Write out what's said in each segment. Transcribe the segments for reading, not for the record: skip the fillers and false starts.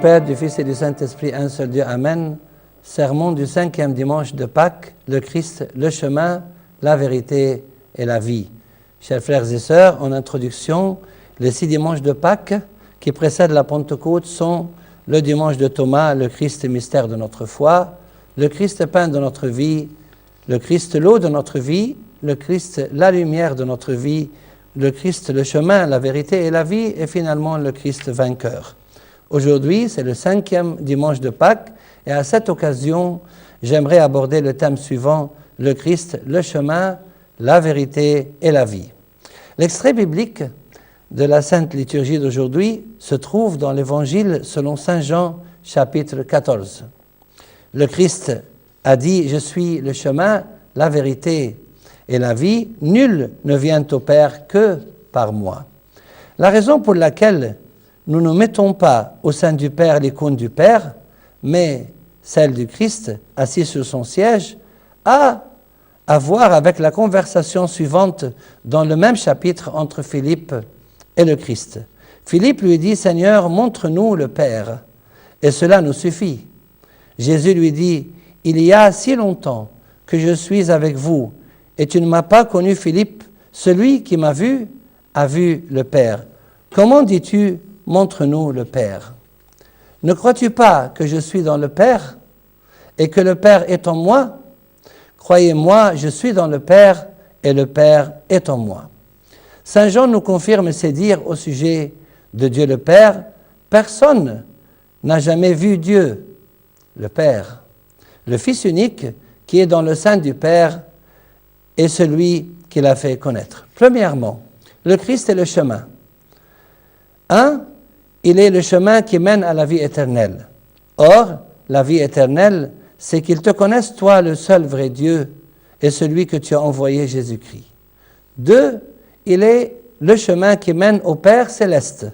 Père, du Fils et du Saint-Esprit, un seul Dieu, Amen. Sermon du 5e dimanche de Pâques, le Christ, le chemin, la vérité et la vie. Chers frères et sœurs, en introduction, les 6 dimanches de Pâques qui précèdent la Pentecôte sont le dimanche de Thomas, le Christ, mystère de notre foi, le Christ, pain de notre vie, le Christ, l'eau de notre vie, le Christ, la lumière de notre vie, le Christ, le chemin, la vérité et la vie, et finalement le Christ vainqueur. Aujourd'hui, c'est le 5e dimanche de Pâques, et à cette occasion, j'aimerais aborder le thème suivant, le Christ, le chemin, la vérité et la vie. L'extrait biblique de la Sainte Liturgie d'aujourd'hui se trouve dans l'Évangile selon Saint Jean, chapitre 14. Le Christ a dit « Je suis le chemin, la vérité et la vie, nul ne vient au Père que par moi. » La raison pour laquelle nous ne mettons pas au sein du Père l'icône du Père, mais celle du Christ, assis sur son siège, a à voir avec la conversation suivante dans le même chapitre entre Philippe et le Christ. Philippe lui dit « Seigneur, montre-nous le Père, et cela nous suffit. » Jésus lui dit « Il y a si longtemps que je suis avec vous, et tu ne m'as pas connu, Philippe. Celui qui m'a vu a vu le Père. Comment dis-tu, montre-nous le Père? Ne crois-tu pas que je suis dans le Père et que le Père est en moi? Croyez-moi, je suis dans le Père et le Père est en moi. » Saint Jean nous confirme ces dires au sujet de Dieu le Père. Personne n'a jamais vu Dieu, le Père. Le Fils unique qui est dans le sein du Père est celui qui l'a fait connaître. Premièrement, le Christ est le chemin. Il est le chemin qui mène à la vie éternelle. Or, la vie éternelle, c'est qu'ils te connaissent, toi, le seul vrai Dieu, et celui que tu as envoyé, Jésus-Christ. 2, il est le chemin qui mène au Père céleste.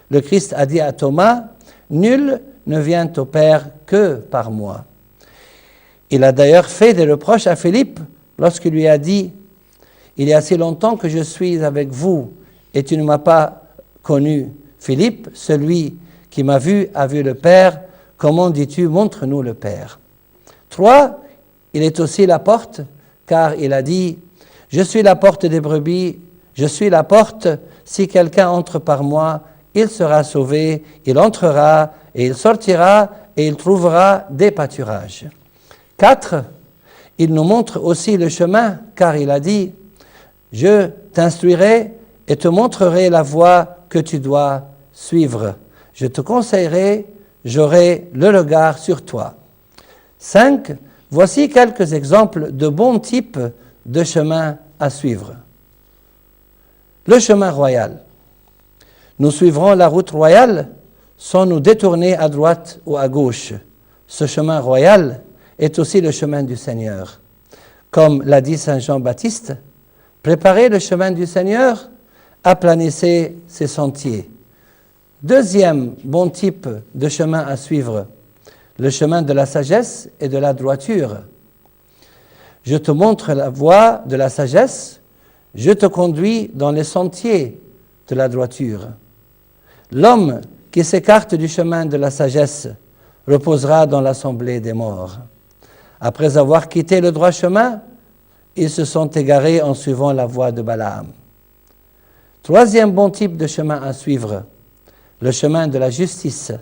Le Christ a dit à Thomas, « Nul ne vient au Père que par moi. » Il a d'ailleurs fait des reproches à Philippe lorsqu'il lui a dit, « Il y a si longtemps que je suis avec vous, et tu ne m'as pas connu. Philippe, celui qui m'a vu a vu le Père. Comment dis-tu, montre-nous le Père? » 3, il est aussi la porte, car il a dit, « Je suis la porte des brebis, je suis la porte, si quelqu'un entre par moi, il sera sauvé, il entrera, et il sortira, et il trouvera des pâturages. » 4, il nous montre aussi le chemin, car il a dit, « Je t'instruirai et te montrerai la voie que tu dois suivre. Je te conseillerai, j'aurai le regard sur toi. » 5, voici quelques exemples de bons types de chemins à suivre. Le chemin royal. Nous suivrons la route royale sans nous détourner à droite ou à gauche. Ce chemin royal est aussi le chemin du Seigneur. Comme l'a dit Saint Jean-Baptiste, « Préparez le chemin du Seigneur, aplanissez ses sentiers. » Deuxième bon type de chemin à suivre, le chemin de la sagesse et de la droiture. Je te montre la voie de la sagesse, je te conduis dans les sentiers de la droiture. L'homme qui s'écarte du chemin de la sagesse reposera dans l'assemblée des morts. Après avoir quitté le droit chemin, ils se sont égarés en suivant la voie de Balaam. Troisième bon type de chemin à suivre, le chemin de la justice.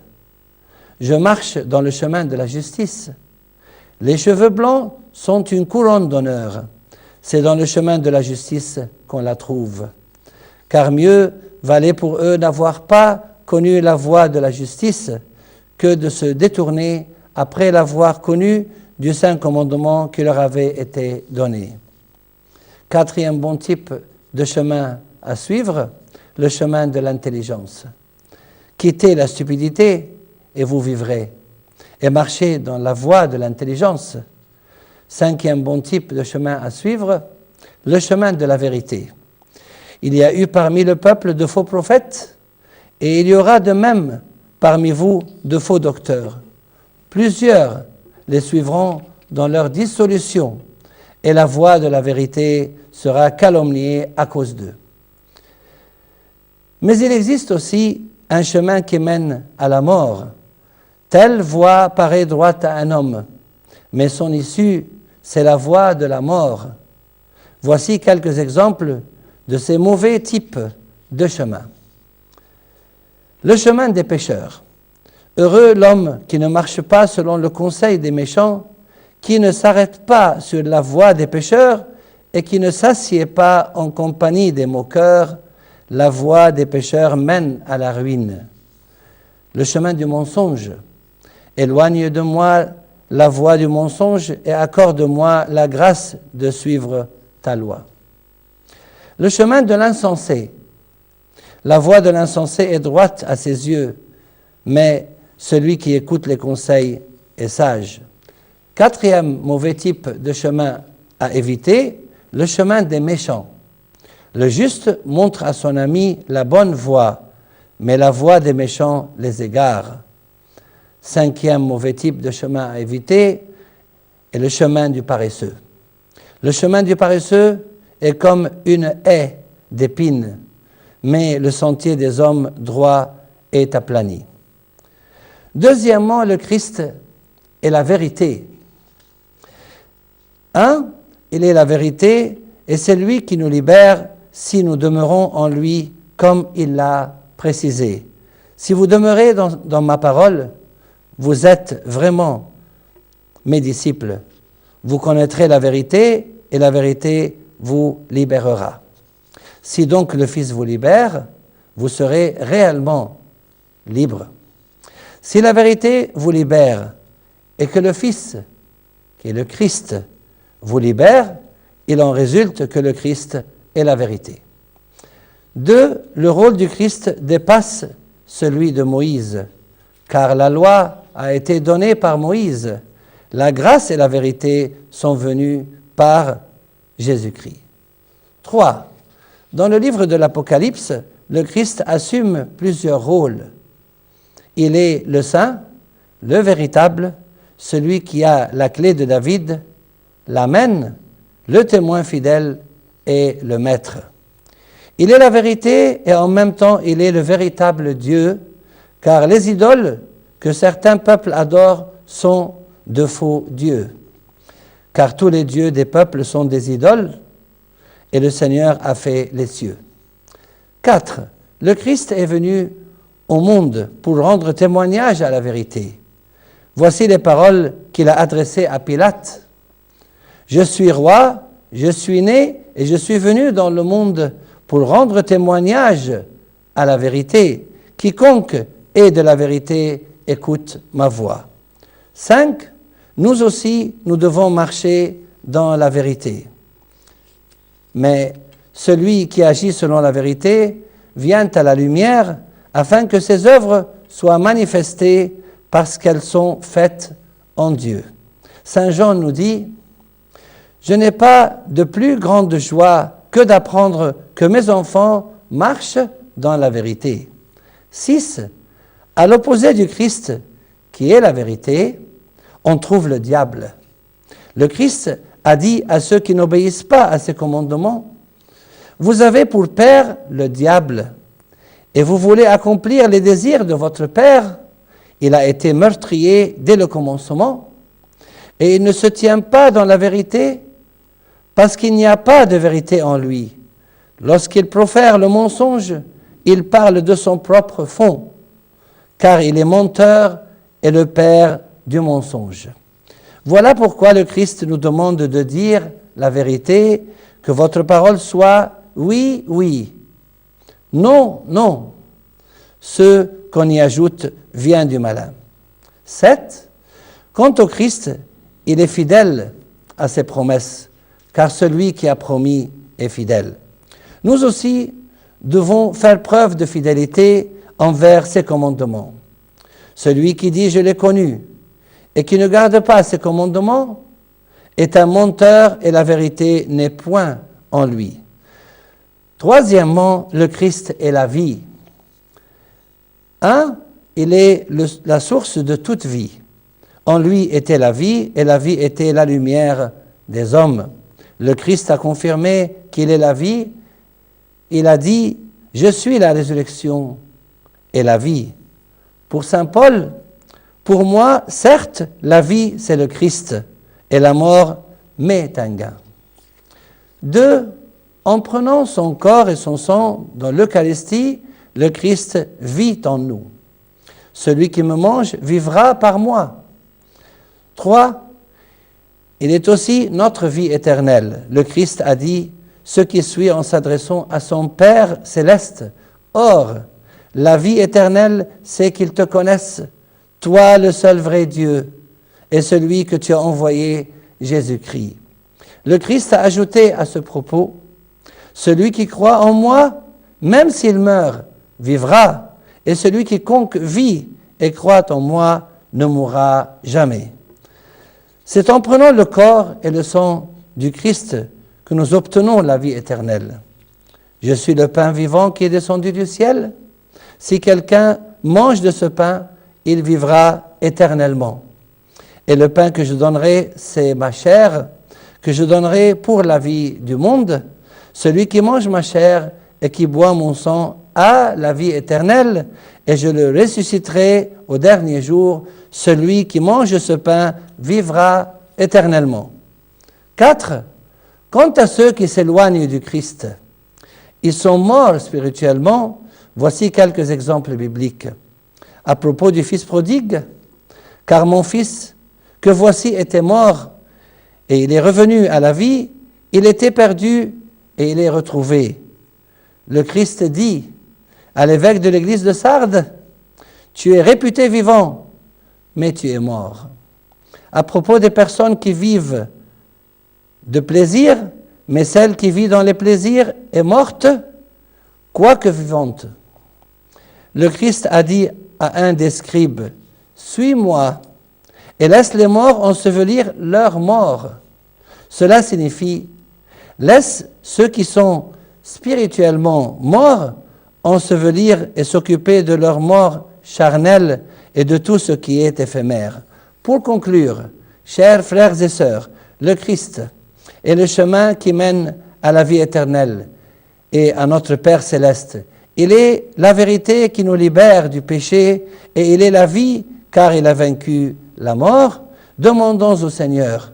Je marche dans le chemin de la justice. Les cheveux blancs sont une couronne d'honneur. C'est dans le chemin de la justice qu'on la trouve. Car mieux valait pour eux n'avoir pas connu la voie de la justice que de se détourner après l'avoir connue du saint commandement qui leur avait été donné. Quatrième bon type de chemin à suivre, le chemin de l'intelligence. Quittez la stupidité et vous vivrez, et marchez dans la voie de l'intelligence. Cinquième bon type de chemin à suivre, le chemin de la vérité. Il y a eu parmi le peuple de faux prophètes, et il y aura de même parmi vous de faux docteurs. Plusieurs les suivront dans leur dissolution, et la voie de la vérité sera calomniée à cause d'eux. Mais il existe aussi un chemin qui mène à la mort, Telle voie paraît droite à un homme, mais son issue, c'est la voie de la mort. Voici quelques exemples de ces mauvais types de chemins. Le chemin des pécheurs. Heureux l'homme qui ne marche pas selon le conseil des méchants, qui ne s'arrête pas sur la voie des pécheurs et qui ne s'assied pas en compagnie des moqueurs. La voie des pécheurs mène à la ruine. Le chemin du mensonge. Éloigne de moi la voie du mensonge et accorde-moi la grâce de suivre ta loi. Le chemin de l'insensé. La voie de l'insensé est droite à ses yeux, mais celui qui écoute les conseils est sage. Quatrième mauvais type de chemin à éviter, le chemin des méchants. Le juste montre à son ami la bonne voie, mais la voie des méchants les égare. Cinquième mauvais type de chemin à éviter est le chemin du paresseux. Le chemin du paresseux est comme une haie d'épines, mais le sentier des hommes droits est aplani. Deuxièmement, le Christ est la vérité. Il est la vérité et c'est lui qui nous libère si nous demeurons en lui comme il l'a précisé. Si vous demeurez dans ma parole, vous êtes vraiment mes disciples. Vous connaîtrez la vérité et la vérité vous libérera. Si donc le Fils vous libère, vous serez réellement libre. Si la vérité vous libère et que le Fils, qui est le Christ, vous libère, il en résulte que le Christ est la vérité. 2. Le rôle du Christ dépasse celui de Moïse, car la loi a été donnée par Moïse. La grâce et la vérité sont venues par Jésus-Christ. 3. Dans le livre de l'Apocalypse, le Christ assume plusieurs rôles. Il est le saint, le véritable, celui qui a la clé de David, l'Amen, le témoin fidèle et le maître. Il est la vérité et en même temps il est le véritable Dieu, car les idoles que certains peuples adorent sont de faux dieux. Car tous les dieux des peuples sont des idoles et le Seigneur a fait les cieux. 4. Le Christ est venu au monde pour rendre témoignage à la vérité. Voici les paroles qu'il a adressées à Pilate. « Je suis roi, je suis né et je suis venu dans le monde pour rendre témoignage à la vérité. Quiconque est de la vérité, écoute ma voix. » 5. Nous aussi, nous devons marcher dans la vérité. Mais celui qui agit selon la vérité vient à la lumière afin que ses œuvres soient manifestées parce qu'elles sont faites en Dieu. Saint Jean nous dit « Je n'ai pas de plus grande joie que d'apprendre que mes enfants marchent dans la vérité. » 6. À l'opposé du Christ, qui est la vérité, on trouve le diable. Le Christ a dit à ceux qui n'obéissent pas à ses commandements, « Vous avez pour père le diable, et vous voulez accomplir les désirs de votre père. Il a été meurtrier dès le commencement, et il ne se tient pas dans la vérité, parce qu'il n'y a pas de vérité en lui. Lorsqu'il profère le mensonge, il parle de son propre fond, car il est menteur et le père du mensonge. » Voilà pourquoi le Christ nous demande de dire la vérité, que votre parole soit oui, oui, non, non. Ce qu'on y ajoute vient du malin. 7. Quant au Christ, il est fidèle à ses promesses, car celui qui a promis est fidèle. Nous aussi devons faire preuve de fidélité envers ses commandements. Celui qui dit « je l'ai connu » et qui ne garde pas ses commandements est un menteur et la vérité n'est point en lui. Troisièmement, le Christ est la vie. 1. Il est la source de toute vie. En lui était la vie et la vie était la lumière des hommes. Le Christ a confirmé qu'il est la vie. Il a dit « Je suis la résurrection et la vie ». Pour saint Paul, Pour moi, certes, la vie, c'est le Christ, et la mort m'est un gain. 2. En prenant son corps et son sang dans l'Eucharistie, le Christ vit en nous. Celui qui me mange vivra par moi. 3. Il est aussi notre vie éternelle. Le Christ a dit ce qui suit en s'adressant à son Père céleste. Or, la vie éternelle, c'est qu'ils te connaissent, toi le seul vrai Dieu, et celui que tu as envoyé, Jésus-Christ. Le Christ a ajouté à ce propos, celui qui croit en moi, même s'il meurt, vivra, et celui qui quiconque vit et croit en moi ne mourra jamais. C'est en prenant le corps et le sang du Christ que nous obtenons la vie éternelle. Je suis le pain vivant qui est descendu du ciel. Si quelqu'un mange de ce pain, il vivra éternellement. Et le pain que je donnerai, c'est ma chair, que je donnerai pour la vie du monde. Celui qui mange ma chair et qui boit mon sang a la vie éternelle, et je le ressusciterai au dernier jour. Celui qui mange ce pain vivra éternellement. 4. Quant à ceux qui s'éloignent du Christ, ils sont morts spirituellement. Voici quelques exemples bibliques. À propos du fils prodigue, car mon fils, que voici, était mort, et il est revenu à la vie, il était perdu, et il est retrouvé. Le Christ dit à l'évêque de l'église de Sardes, tu es réputé vivant, mais tu es mort. À propos des personnes qui vivent de plaisir, mais celle qui vit dans les plaisirs est morte, quoique vivante. Le Christ a dit à un des scribes, suis-moi, et laisse les morts ensevelir leurs morts. Cela signifie, laisse ceux qui sont spirituellement morts ensevelir et s'occuper de leur mort charnelle et de tout ce qui est éphémère. Pour conclure, chers frères et sœurs, le Christ est le chemin qui mène à la vie éternelle et à notre Père céleste. Il est la vérité qui nous libère du péché et il est la vie car il a vaincu la mort. Demandons au Seigneur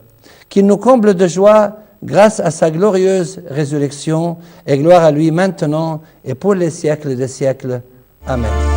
qu'il nous comble de joie grâce à sa glorieuse résurrection, et gloire à lui maintenant et pour les siècles des siècles. Amen.